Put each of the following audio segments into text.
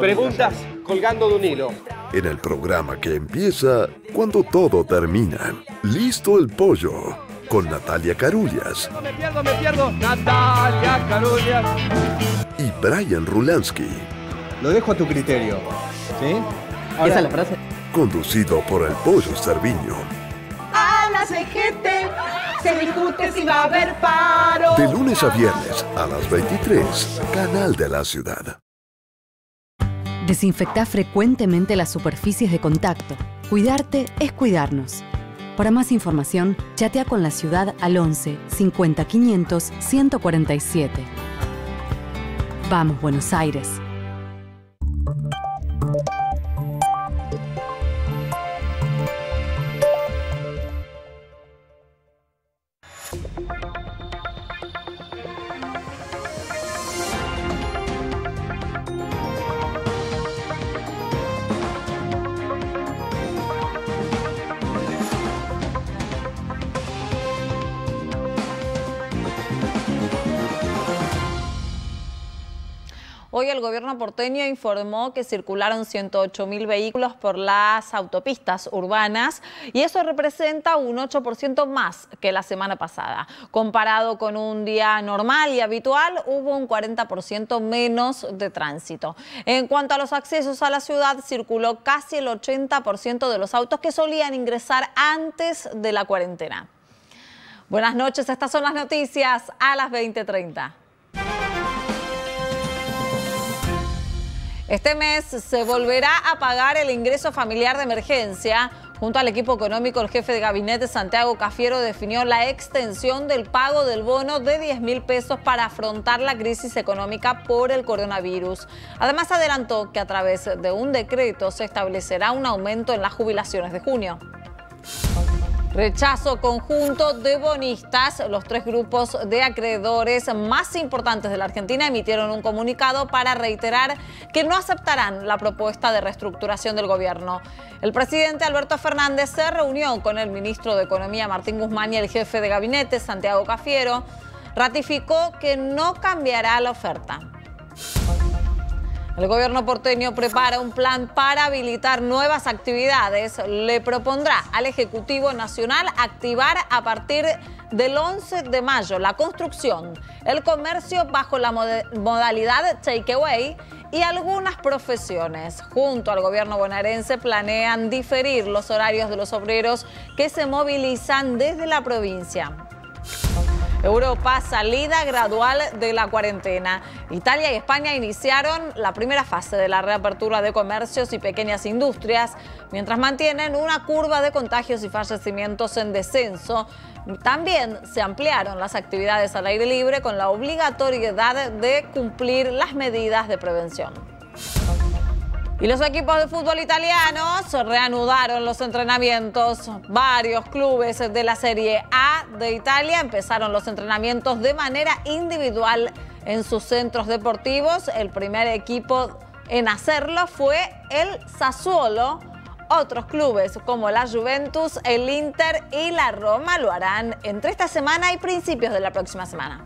Preguntas colgando de un hilo. En el programa que empieza cuando todo termina. Listo el pollo, con Natalia Carullas. Me pierdo. Natalia Carullas. Y Brian Rulansky. Lo dejo a tu criterio, ¿sí? Ahora, esa es la frase. Conducido por el Pollo Cerviño. A la CGT se discute si va a haber paro. De lunes a viernes a las 23, Canal de la Ciudad. Desinfectá frecuentemente las superficies de contacto. Cuidarte es cuidarnos. Para más información, chatea con la ciudad al 11 50 500 147. Vamos, Buenos Aires. Hoy el gobierno porteño informó que circularon 108.000 vehículos por las autopistas urbanas y eso representa un 8% más que la semana pasada. Comparado con un día normal y habitual, hubo un 40% menos de tránsito. En cuanto a los accesos a la ciudad, circuló casi el 80% de los autos que solían ingresar antes de la cuarentena. Buenas noches, estas son las noticias a las 20:30. Este mes se volverá a pagar el ingreso familiar de emergencia. Junto al equipo económico, el jefe de gabinete Santiago Cafiero definió la extensión del pago del bono de 10.000 pesos para afrontar la crisis económica por el coronavirus. Además, adelantó que a través de un decreto se establecerá un aumento en las jubilaciones de junio. Rechazo conjunto de bonistas. Los tres grupos de acreedores más importantes de la Argentina emitieron un comunicado para reiterar que no aceptarán la propuesta de reestructuración del gobierno. El presidente Alberto Fernández se reunió con el ministro de Economía Martín Guzmán y el jefe de gabinete Santiago Cafiero. Ratificó que no cambiará la oferta. El gobierno porteño prepara un plan para habilitar nuevas actividades. Le propondrá al Ejecutivo Nacional activar a partir del 11 de mayo la construcción, el comercio bajo la modalidad takeaway y algunas profesiones. Junto al gobierno bonaerense planean diferir los horarios de los obreros que se movilizan desde la provincia. Europa, salida gradual de la cuarentena. Italia y España iniciaron la primera fase de la reapertura de comercios y pequeñas industrias, mientras mantienen una curva de contagios y fallecimientos en descenso. También se ampliaron las actividades al aire libre con la obligatoriedad de cumplir las medidas de prevención. Y los equipos de fútbol italianos reanudaron los entrenamientos. Varios clubes de la Serie A de Italia empezaron los entrenamientos de manera individual en sus centros deportivos. El primer equipo en hacerlo fue el Sassuolo. Otros clubes como la Juventus, el Inter y la Roma lo harán entre esta semana y principios de la próxima semana.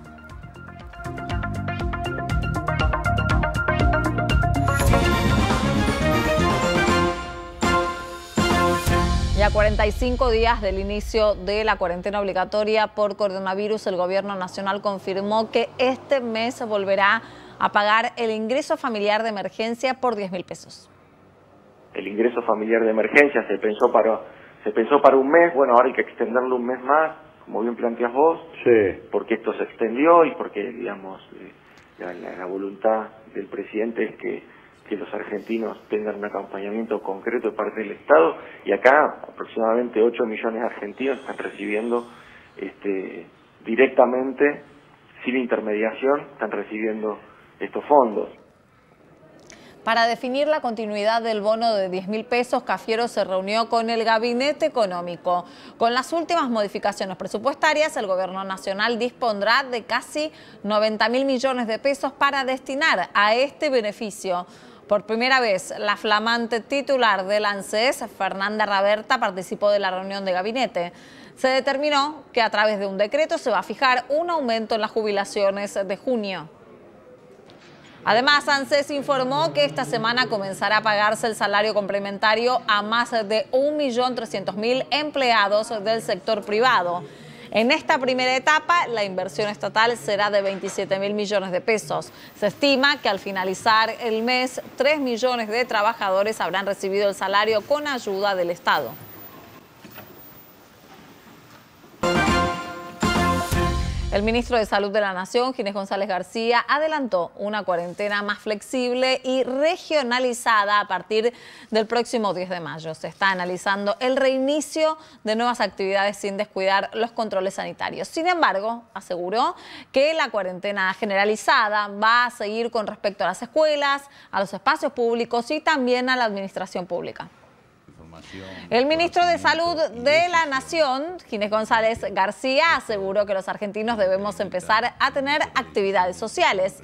Ya 45 días del inicio de la cuarentena obligatoria por coronavirus, el gobierno nacional confirmó que este mes volverá a pagar el ingreso familiar de emergencia por 10.000 pesos. El ingreso familiar de emergencia se pensó para un mes. Bueno, ahora hay que extenderlo un mes más, como bien planteas vos, sí, porque esto se extendió y porque, digamos, la voluntad del presidente es que los argentinos tengan un acompañamiento concreto de parte del Estado, y acá aproximadamente 8 millones de argentinos están recibiendo directamente, sin intermediación, están recibiendo estos fondos. Para definir la continuidad del bono de 10.000 pesos, Cafiero se reunió con el Gabinete Económico. Con las últimas modificaciones presupuestarias, el Gobierno Nacional dispondrá de casi 90.000 millones de pesos para destinar a este beneficio. Por primera vez, la flamante titular del ANSES, Fernanda Raberta, participó de la reunión de gabinete. Se determinó que a través de un decreto se va a fijar un aumento en las jubilaciones de junio. Además, ANSES informó que esta semana comenzará a pagarse el salario complementario a más de 1.300.000 empleados del sector privado. En esta primera etapa, la inversión estatal será de 27.000 millones de pesos. Se estima que al finalizar el mes, 3 millones de trabajadores habrán recibido el salario con ayuda del Estado. El ministro de Salud de la Nación, Ginés González García, adelantó una cuarentena más flexible y regionalizada a partir del próximo 10 de mayo. Se está analizando el reinicio de nuevas actividades sin descuidar los controles sanitarios. Sin embargo, aseguró que la cuarentena generalizada va a seguir con respecto a las escuelas, a los espacios públicos y también a la administración pública. El ministro de Salud de la Nación, Ginés González García, aseguró que los argentinos debemos empezar a tener actividades sociales.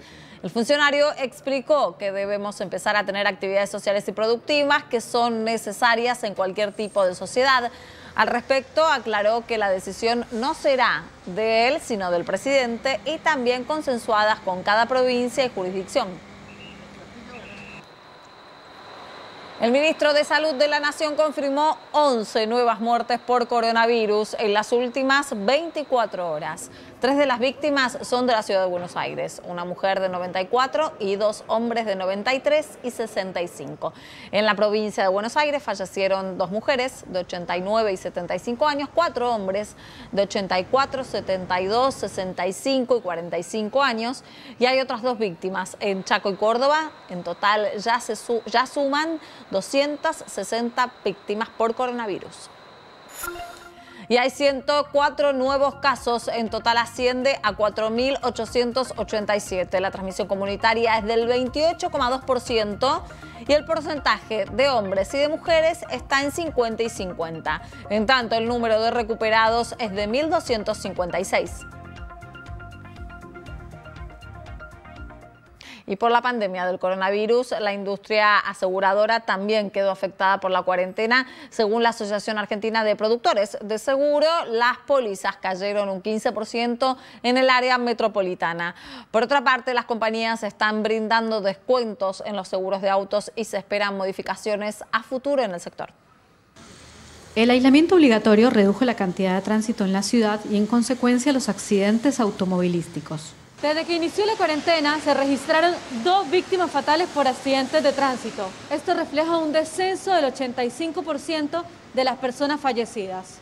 El funcionario explicó que debemos empezar a tener actividades sociales y productivas que son necesarias en cualquier tipo de sociedad. Al respecto, aclaró que la decisión no será de él, sino del presidente y también consensuadas con cada provincia y jurisdicción. El ministro de Salud de la Nación confirmó 11 nuevas muertes por coronavirus en las últimas 24 horas. 3 de las víctimas son de la ciudad de Buenos Aires, una mujer de 94 y 2 hombres de 93 y 65. En la provincia de Buenos Aires fallecieron 2 mujeres de 89 y 75 años, 4 hombres de 84, 72, 65 y 45 años y hay otras 2 víctimas en Chaco y Córdoba. En total ya suman 260 víctimas por coronavirus. Y hay 104 nuevos casos, en total asciende a 4.887. La transmisión comunitaria es del 28,2% y el porcentaje de hombres y de mujeres está en 50 y 50. En tanto, el número de recuperados es de 1.256. Y por la pandemia del coronavirus, la industria aseguradora también quedó afectada por la cuarentena. Según la Asociación Argentina de Productores de Seguro, las pólizas cayeron un 15% en el área metropolitana. Por otra parte, las compañías están brindando descuentos en los seguros de autos y se esperan modificaciones a futuro en el sector. El aislamiento obligatorio redujo la cantidad de tránsito en la ciudad y, en consecuencia, los accidentes automovilísticos. Desde que inició la cuarentena se registraron 2 víctimas fatales por accidentes de tránsito. Esto refleja un descenso del 85% de las personas fallecidas.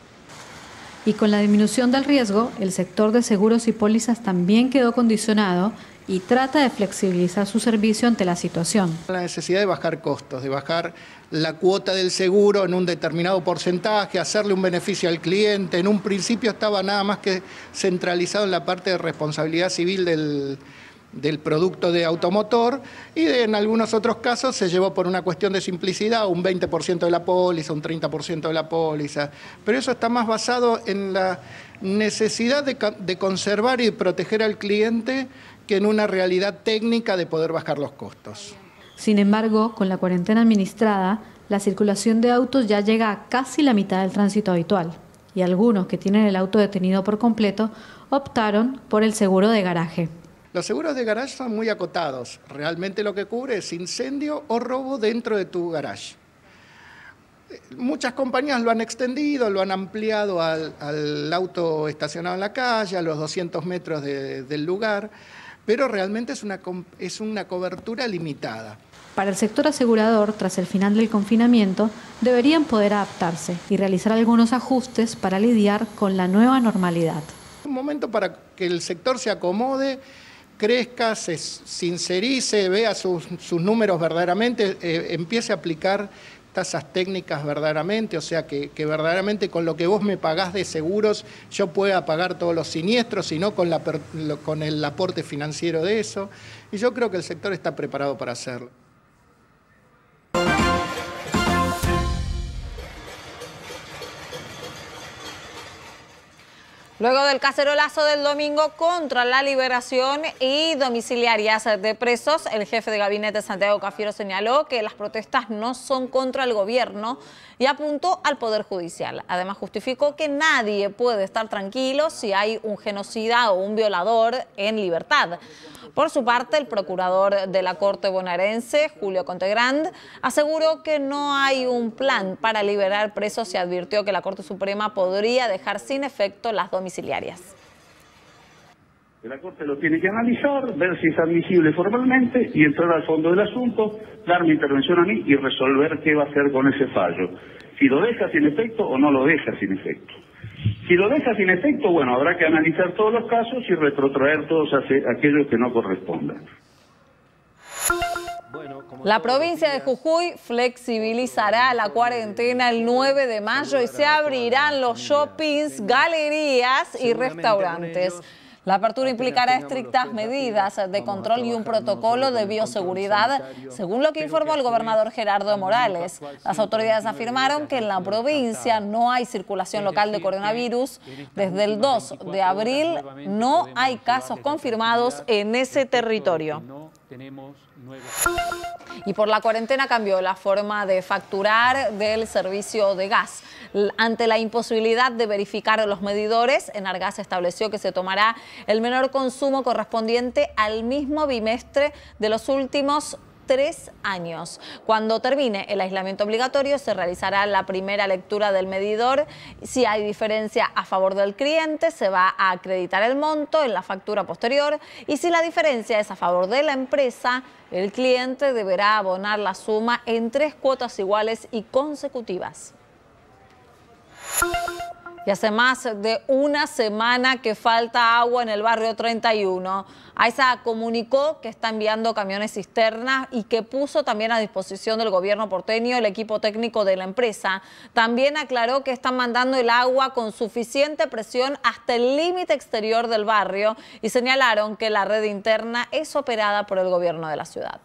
Y con la disminución del riesgo, el sector de seguros y pólizas también quedó condicionado y trata de flexibilizar su servicio ante la situación. La necesidad de bajar costos, de bajar la cuota del seguro en un determinado porcentaje, hacerle un beneficio al cliente. En un principio estaba nada más que centralizado en la parte de responsabilidad civil del producto de automotor y en algunos otros casos se llevó por una cuestión de simplicidad un 20% de la póliza, un 30% de la póliza. Pero eso está más basado en la necesidad de conservar y proteger al cliente que en una realidad técnica de poder bajar los costos. Sin embargo, con la cuarentena administrada, la circulación de autos ya llega a casi la mitad del tránsito habitual y algunos que tienen el auto detenido por completo optaron por el seguro de garaje. Los seguros de garaje son muy acotados. Realmente lo que cubre es incendio o robo dentro de tu garaje. Muchas compañías lo han extendido, lo han ampliado al auto estacionado en la calle, a los 200 metros del lugar, pero realmente es una cobertura limitada. Para el sector asegurador, tras el final del confinamiento, deberían poder adaptarse y realizar algunos ajustes para lidiar con la nueva normalidad. Es un momento para que el sector se acomode, crezca, se sincerice, vea sus números verdaderamente, empiece a aplicar tasas técnicas verdaderamente, o sea que verdaderamente con lo que vos me pagás de seguros yo pueda pagar todos los siniestros, sino con el aporte financiero de eso. Y yo creo que el sector está preparado para hacerlo. Luego del cacerolazo del domingo contra la liberación y domiciliarias de presos, el jefe de gabinete Santiago Cafiero señaló que las protestas no son contra el gobierno y apuntó al Poder Judicial. Además justificó que nadie puede estar tranquilo si hay un genocida o un violador en libertad. Por su parte, el procurador de la Corte bonaerense, Julio Contegrand, aseguró que no hay un plan para liberar presos y advirtió que la Corte Suprema podría dejar sin efecto las domiciliarias. La Corte lo tiene que analizar, ver si es admisible formalmente y entrar al fondo del asunto, dar mi intervención a mí y resolver qué va a hacer con ese fallo. Si lo deja sin efecto o no lo deja sin efecto. Si lo deja sin efecto, bueno, habrá que analizar todos los casos y retrotraer todos aquellos que no correspondan. La provincia de Jujuy flexibilizará la cuarentena el 9 de mayo y se abrirán los shoppings, galerías y restaurantes. La apertura implicará estrictas medidas de control y un protocolo de bioseguridad, según lo que informó el gobernador Gerardo Morales. Las autoridades afirmaron que en la provincia no hay circulación local de coronavirus. Desde el 2 de abril no hay casos confirmados en ese territorio. Y por la cuarentena cambió la forma de facturar del servicio de gas. Ante la imposibilidad de verificar los medidores, Enargas estableció que se tomará el menor consumo correspondiente al mismo bimestre de los últimos 3 años. Cuando termine el aislamiento obligatorio, se realizará la primera lectura del medidor. Si hay diferencia a favor del cliente, se va a acreditar el monto en la factura posterior. Y si la diferencia es a favor de la empresa, el cliente deberá abonar la suma en 3 cuotas iguales y consecutivas. Y hace más de una semana que falta agua en el barrio 31. AISA comunicó que está enviando camiones cisternas y que puso también a disposición del gobierno porteño el equipo técnico de la empresa. También aclaró que están mandando el agua con suficiente presión hasta el límite exterior del barrio y señalaron que la red interna es operada por el gobierno de la ciudad.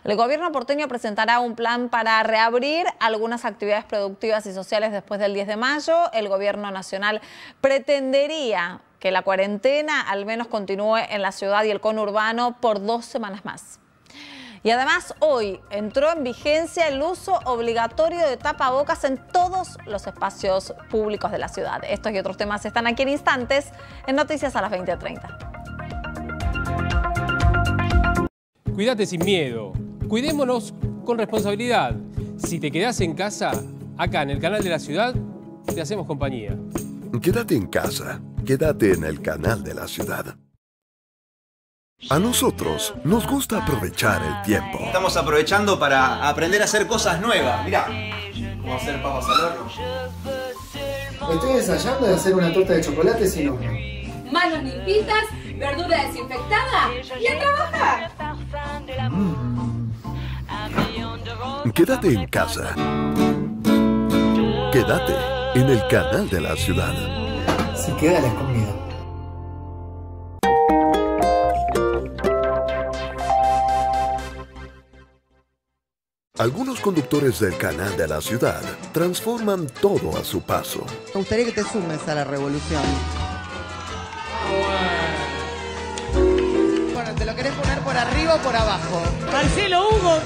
El gobierno porteño presentará un plan para reabrir algunas actividades productivas y sociales después del 10 de mayo. El gobierno nacional pretendería que la cuarentena al menos continúe en la ciudad y el conurbano por 2 semanas más. Y además hoy entró en vigencia el uso obligatorio de tapabocas en todos los espacios públicos de la ciudad. Estos y otros temas están aquí en instantes en Noticias a las 20:30. Cuídate sin miedo. Cuidémonos con responsabilidad. Si te quedás en casa, acá en el canal de la ciudad, te hacemos compañía. Quédate en casa, quédate en el canal de la ciudad. A nosotros nos gusta aprovechar el tiempo. Estamos aprovechando para aprender a hacer cosas nuevas. Mirá, cómo hacer papas al horno. Estoy ensayando de hacer una torta de chocolate sin horno. Manos limpitas, verdura desinfectada y a trabajar. Quédate en casa. Quédate en el canal de la ciudad. Se queda la comida. Algunos conductores del canal de la ciudad transforman todo a su paso. Me gustaría que te sumes a la revolución. Bueno, ¿te lo querés poner por arriba o por abajo? Marcelo Hugo.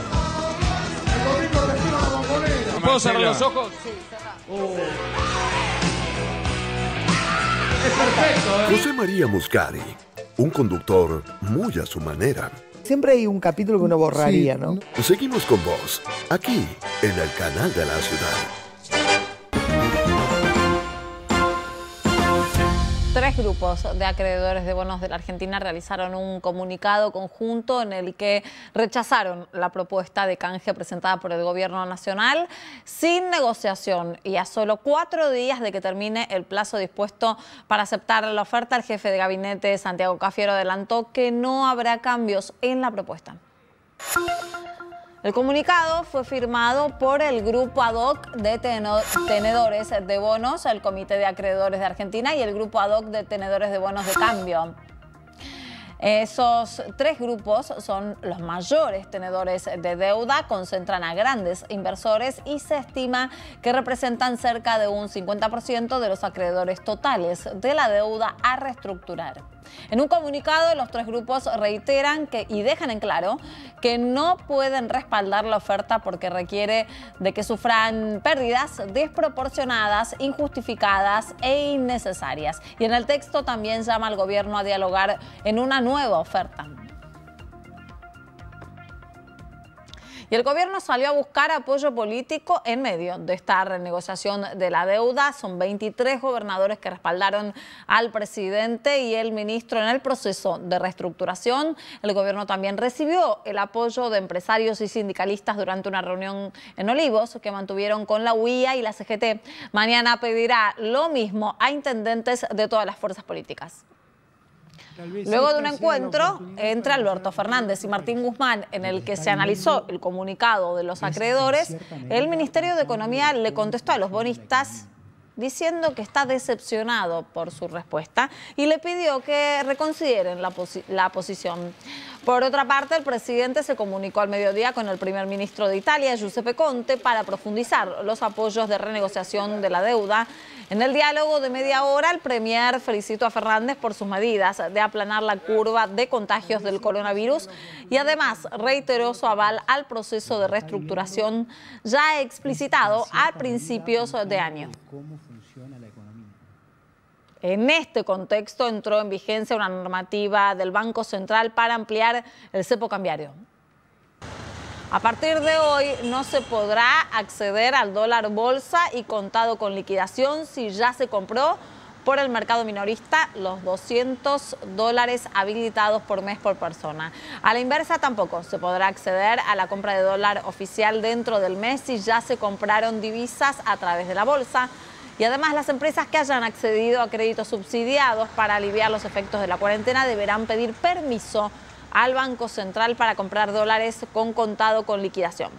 ¿Puedo cerrar los ojos? Sí, cerrá. Es perfecto, José María Muscari, un conductor muy a su manera. Siempre hay un capítulo que uno borraría, ¿no? Seguimos con vos, aquí, en el canal de la ciudad. 3 grupos de acreedores de bonos de la Argentina realizaron un comunicado conjunto en el que rechazaron la propuesta de canje presentada por el gobierno nacional sin negociación y a solo 4 días de que termine el plazo dispuesto para aceptar la oferta. El jefe de gabinete, Santiago Cafiero, adelantó que no habrá cambios en la propuesta. El comunicado fue firmado por el grupo ad hoc de tenedores de bonos, el Comité de Acreedores de Argentina y el grupo ad hoc de tenedores de bonos de cambio. Esos tres grupos son los mayores tenedores de deuda, concentran a grandes inversores y se estima que representan cerca de un 50% de los acreedores totales de la deuda a reestructurar. En un comunicado, los tres grupos reiteran y dejan en claro que no pueden respaldar la oferta porque requiere de que sufran pérdidas desproporcionadas, injustificadas e innecesarias. Y en el texto también llama al gobierno a dialogar en una nueva oferta. Y el gobierno salió a buscar apoyo político en medio de esta renegociación de la deuda. Son 23 gobernadores que respaldaron al presidente y el ministro en el proceso de reestructuración. El gobierno también recibió el apoyo de empresarios y sindicalistas durante una reunión en Olivos que mantuvieron con la UIA y la CGT. Mañana pedirá lo mismo a intendentes de todas las fuerzas políticas. Luego de un encuentro entre Alberto Fernández y Martín Guzmán en el que se analizó el comunicado de los acreedores, el Ministerio de Economía le contestó a los bonistas diciendo que está decepcionado por su respuesta y le pidió que reconsideren la posición. Por otra parte, el presidente se comunicó al mediodía con el primer ministro de Italia, Giuseppe Conte, para profundizar los apoyos de renegociación de la deuda. En el diálogo de media hora, el premier felicitó a Fernández por sus medidas de aplanar la curva de contagios del coronavirus y además reiteró su aval al proceso de reestructuración ya explicitado a principios de año. En este contexto entró en vigencia una normativa del Banco Central para ampliar el cepo cambiario. A partir de hoy no se podrá acceder al dólar bolsa y contado con liquidación si ya se compró por el mercado minorista los $200 habilitados por mes por persona. A la inversa tampoco se podrá acceder a la compra de dólar oficial dentro del mes si ya se compraron divisas a través de la bolsa. Y además las empresas que hayan accedido a créditos subsidiados para aliviar los efectos de la cuarentena deberán pedir permiso al Banco Central para comprar dólares con contado con liquidación.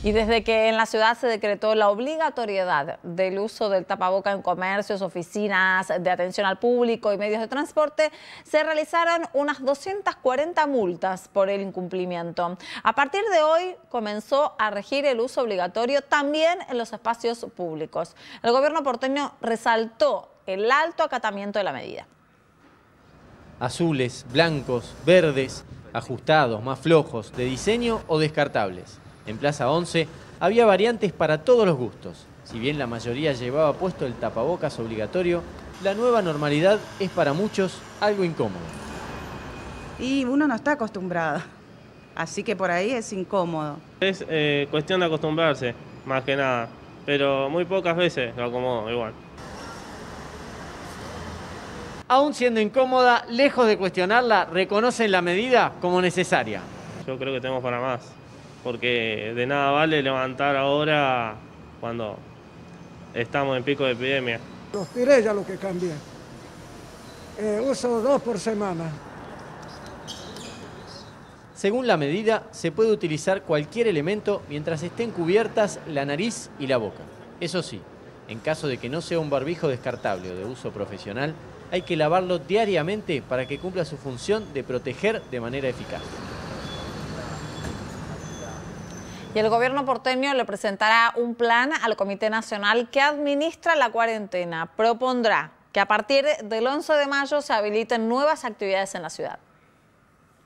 Y desde que en la ciudad se decretó la obligatoriedad del uso del tapaboca en comercios, oficinas de atención al público y medios de transporte, se realizaron unas 240 multas por el incumplimiento. A partir de hoy comenzó a regir el uso obligatorio también en los espacios públicos. El gobierno porteño resaltó el alto acatamiento de la medida. Azules, blancos, verdes, ajustados, más flojos, de diseño o descartables. En Plaza 11 había variantes para todos los gustos. Si bien la mayoría llevaba puesto el tapabocas obligatorio, la nueva normalidad es para muchos algo incómodo. Y uno no está acostumbrado, así que por ahí es incómodo. Es cuestión de acostumbrarse, más que nada, pero muy pocas veces lo acomodo igual. Aún siendo incómoda, lejos de cuestionarla, reconocen la medida como necesaria. Yo creo que tenemos para más, porque de nada vale levantar ahora cuando estamos en pico de epidemia. Los tiré ya lo que cambié. Uso 2 por semana. Según la medida, se puede utilizar cualquier elemento mientras estén cubiertas la nariz y la boca. Eso sí, en caso de que no sea un barbijo descartable o de uso profesional, hay que lavarlo diariamente para que cumpla su función de proteger de manera eficaz. Y el gobierno porteño le presentará un plan al Comité Nacional que administra la cuarentena. Propondrá que a partir del 11 de mayo se habiliten nuevas actividades en la ciudad.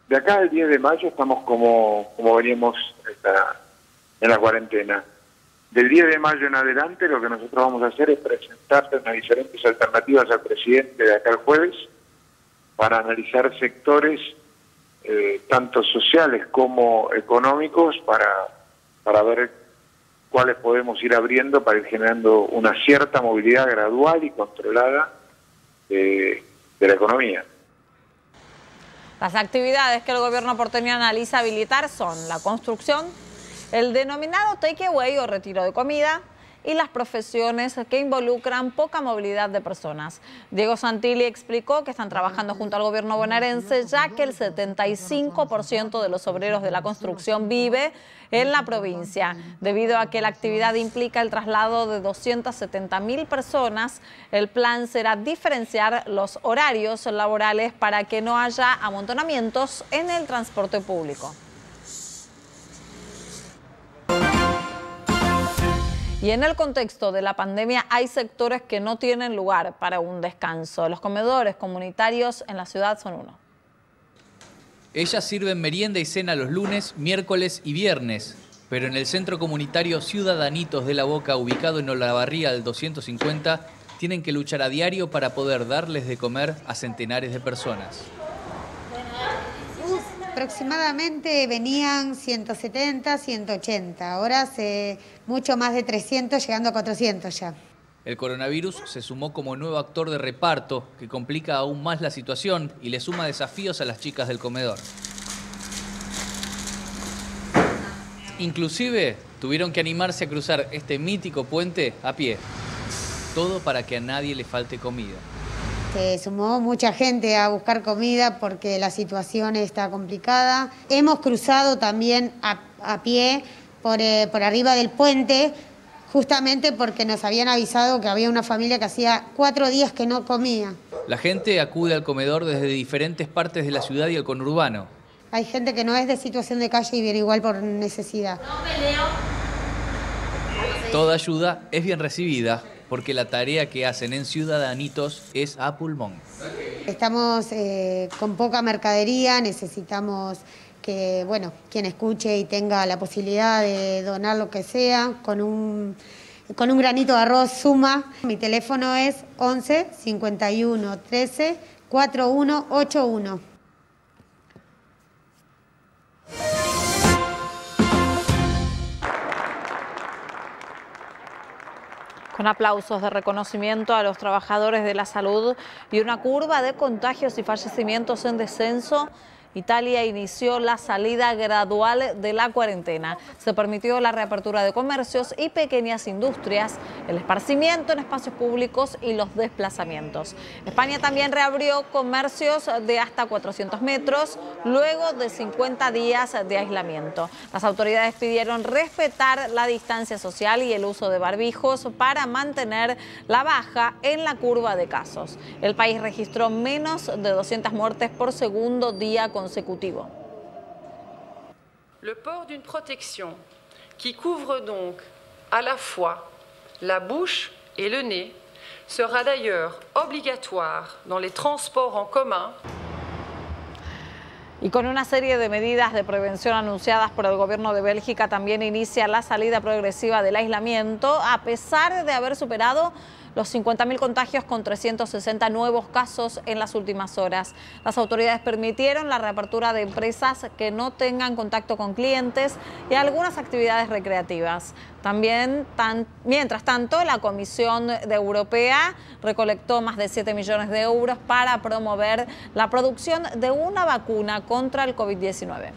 De acá al 10 de mayo estamos como veníamos en la cuarentena. Del 10 de mayo en adelante lo que nosotros vamos a hacer es presentar unas diferentes alternativas al presidente de acá el jueves para analizar sectores tanto sociales como económicos para ver cuáles podemos ir abriendo para ir generando una cierta movilidad gradual y controlada de la economía. Las actividades que el gobierno porteño analiza habilitar son la construcción, el denominado takeaway o retiro de comida, y las profesiones que involucran poca movilidad de personas. Diego Santilli explicó que están trabajando junto al gobierno bonaerense, ya que el 75% de los obreros de la construcción vive en la provincia. Debido a que la actividad implica el traslado de 270.000 personas, el plan será diferenciar los horarios laborales para que no haya amontonamientos en el transporte público. Y en el contexto de la pandemia hay sectores que no tienen lugar para un descanso. Los comedores comunitarios en la ciudad son uno. Ellas sirven merienda y cena los lunes, miércoles y viernes. Pero en el centro comunitario Ciudadanitos de la Boca, ubicado en Olavarría al 250, tienen que luchar a diario para poder darles de comer a centenares de personas. Aproximadamente venían 170, 180. Ahora hace mucho más de 300, llegando a 400 ya. El coronavirus se sumó como nuevo actor de reparto, que complica aún más la situación y le suma desafíos a las chicas del comedor. Inclusive tuvieron que animarse a cruzar este mítico puente a pie. Todo para que a nadie le falte comida. Se sumó mucha gente a buscar comida porque la situación está complicada. Hemos cruzado también a pie por arriba del puente, justamente porque nos habían avisado que había una familia que hacía 4 días que no comía. La gente acude al comedor desde diferentes partes de la ciudad y el conurbano. Hay gente que no es de situación de calle y viene igual por necesidad. Toda ayuda es bien recibida, porque la tarea que hacen en Ciudadanitos es a pulmón. Estamos con poca mercadería, necesitamos que, bueno, quien escuche y tenga la posibilidad de donar lo que sea, con un granito de arroz suma. Mi teléfono es 11 51 13 4181. Con aplausos de reconocimiento a los trabajadores de la salud y una curva de contagios y fallecimientos en descenso, Italia inició la salida gradual de la cuarentena. Se permitió la reapertura de comercios y pequeñas industrias, el esparcimiento en espacios públicos y los desplazamientos. España también reabrió comercios de hasta 400 metros luego de 50 días de aislamiento. Las autoridades pidieron respetar la distancia social y el uso de barbijos para mantener la baja en la curva de casos. El país registró menos de 200 muertes por segundo día consécutif. Le port d'une protection qui couvre donc à la fois la bouche et le nez sera d'ailleurs obligatoire dans les transports en commun. Y con una serie de medidas de prevención anunciadas por el gobierno de Bélgica, también inicia la salida progresiva del aislamiento, a pesar de haber superado los 50.000 contagios con 360 nuevos casos en las últimas horas. Las autoridades permitieron la reapertura de empresas que no tengan contacto con clientes y algunas actividades recreativas. También, mientras tanto, la Comisión Europea recolectó más de 7 millones de euros para promover la producción de una vacuna contra el COVID-19.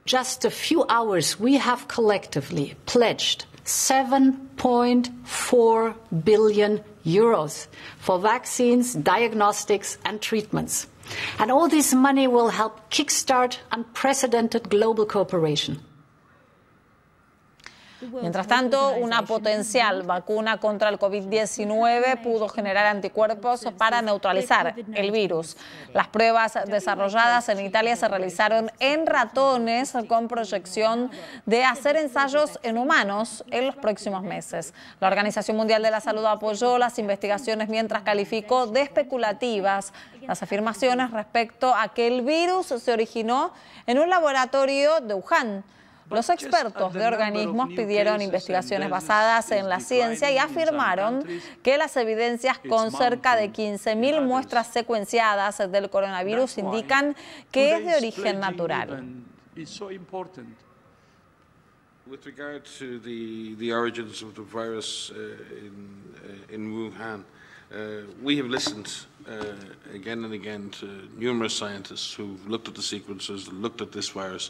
Just a few hours, we have collectively pledged 7.4 billion euros for vaccines, diagnostics and treatments. And all this money will help kickstart unprecedented global cooperation. Mientras tanto, una potencial vacuna contra el COVID-19 pudo generar anticuerpos para neutralizar el virus. Las pruebas desarrolladas en Italia se realizaron en ratones con proyección de hacer ensayos en humanos en los próximos meses. La Organización Mundial de la Salud apoyó las investigaciones mientras calificó de especulativas las afirmaciones respecto a que el virus se originó en un laboratorio de Wuhan. Los expertos de organismos pidieron investigaciones basadas en la ciencia y afirmaron que las evidencias con cerca de 15.000 muestras secuenciadas del coronavirus indican que es de origen natural. With regard to the origins of the virus in Wuhan, we have listened again and again to numerous scientists who've looked at the sequences, looked at this virus,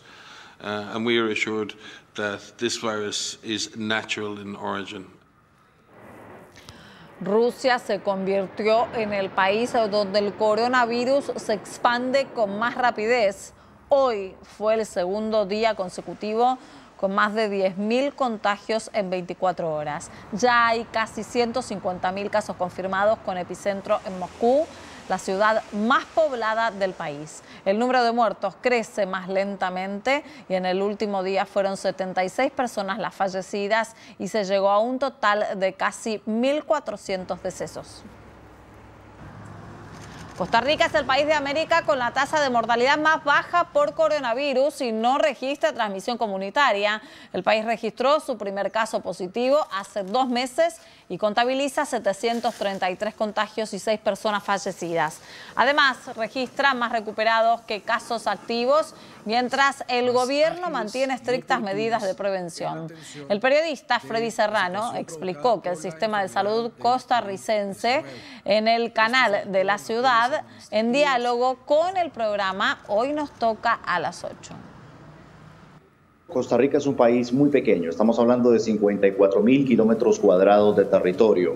and we are assured that this virus is natural in origin. Rusia se convirtió en el país donde el coronavirus se expande con más rapidez. Hoy fue el segundo día consecutivo con más de 10.000 contagios en 24 horas. Ya hay casi 150.000 casos confirmados con epicentro en Moscú, la ciudad más poblada del país. El número de muertos crece más lentamente y en el último día fueron 76 personas las fallecidas y se llegó a un total de casi 1.400 decesos. Costa Rica es el país de América con la tasa de mortalidad más baja por coronavirus y no registra transmisión comunitaria. El país registró su primer caso positivo hace 2 meses y contabiliza 733 contagios y 6 personas fallecidas. Además, registra más recuperados que casos activos, mientras el gobierno mantiene estrictas medidas de prevención. El periodista Freddy Serrano explicó que el sistema de salud costarricense en el canal de la ciudad, en diálogo con el programa Hoy Nos Toca a las 8. Costa Rica es un país muy pequeño, estamos hablando de 54.000 kilómetros cuadrados de territorio.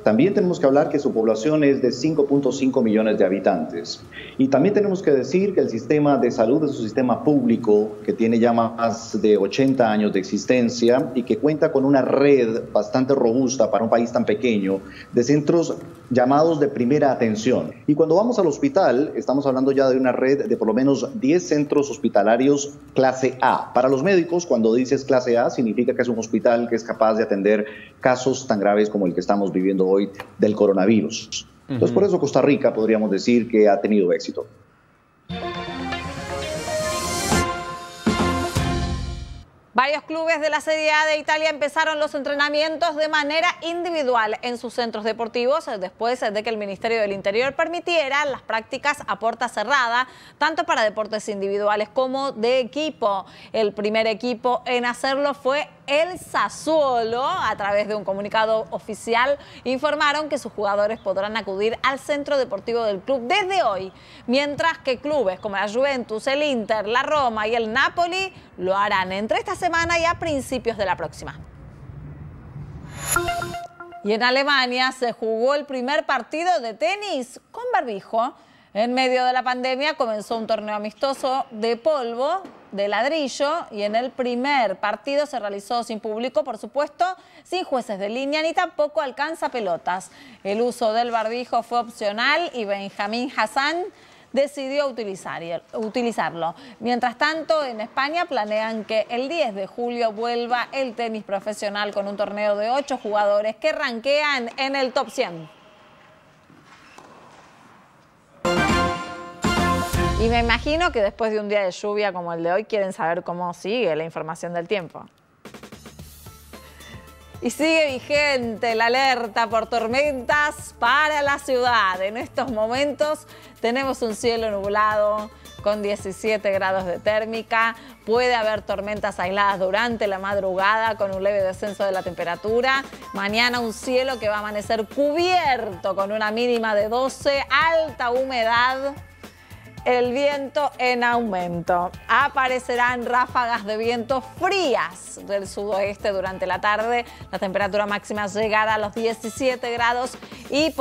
También tenemos que hablar que su población es de 5.5 millones de habitantes. Y también tenemos que decir que el sistema de salud es un sistema público que tiene ya más de 80 años de existencia y que cuenta con una red bastante robusta para un país tan pequeño de centros llamados de primera atención. Y cuando vamos al hospital, estamos hablando ya de una red de por lo menos 10 centros hospitalarios clase A. Para los médicos, cuando dices clase A, significa que es un hospital que es capaz de atender casos tan graves como el que estamos viviendo hoy del coronavirus. Entonces, por eso Costa Rica podríamos decir que ha tenido éxito. Varios clubes de la Serie A de Italia empezaron los entrenamientos de manera individual en sus centros deportivos después de que el Ministerio del Interior permitiera las prácticas a puerta cerrada, tanto para deportes individuales como de equipo. El primer equipo en hacerlo fue el Sassuolo. A través de un comunicado oficial informaron que sus jugadores podrán acudir al centro deportivo del club desde hoy, mientras que clubes como la Juventus, el Inter, la Roma y el Napoli lo harán entre esta semana y a principios de la próxima. Y en Alemania se jugó el primer partido de tenis con barbijo. En medio de la pandemia comenzó un torneo amistoso de polvo, de ladrillo, y en el primer partido se realizó sin público, por supuesto, sin jueces de línea ni tampoco alcanzapelotas. El uso del barbijo fue opcional y Benjamín Hassan decidió utilizarlo. Mientras tanto, en España planean que el 10 de julio vuelva el tenis profesional con un torneo de 8 jugadores que rankean en el top 100. Y me imagino que después de un día de lluvia como el de hoy quieren saber cómo sigue la información del tiempo. Y sigue vigente la alerta por tormentas para la ciudad. En estos momentos tenemos un cielo nublado con 17 grados de térmica. Puede haber tormentas aisladas durante la madrugada con un leve descenso de la temperatura. Mañana un cielo que va a amanecer cubierto con una mínima de 12, alta humedad. El viento en aumento. Aparecerán ráfagas de viento frías del sudoeste durante la tarde. La temperatura máxima llegará a los 17 grados y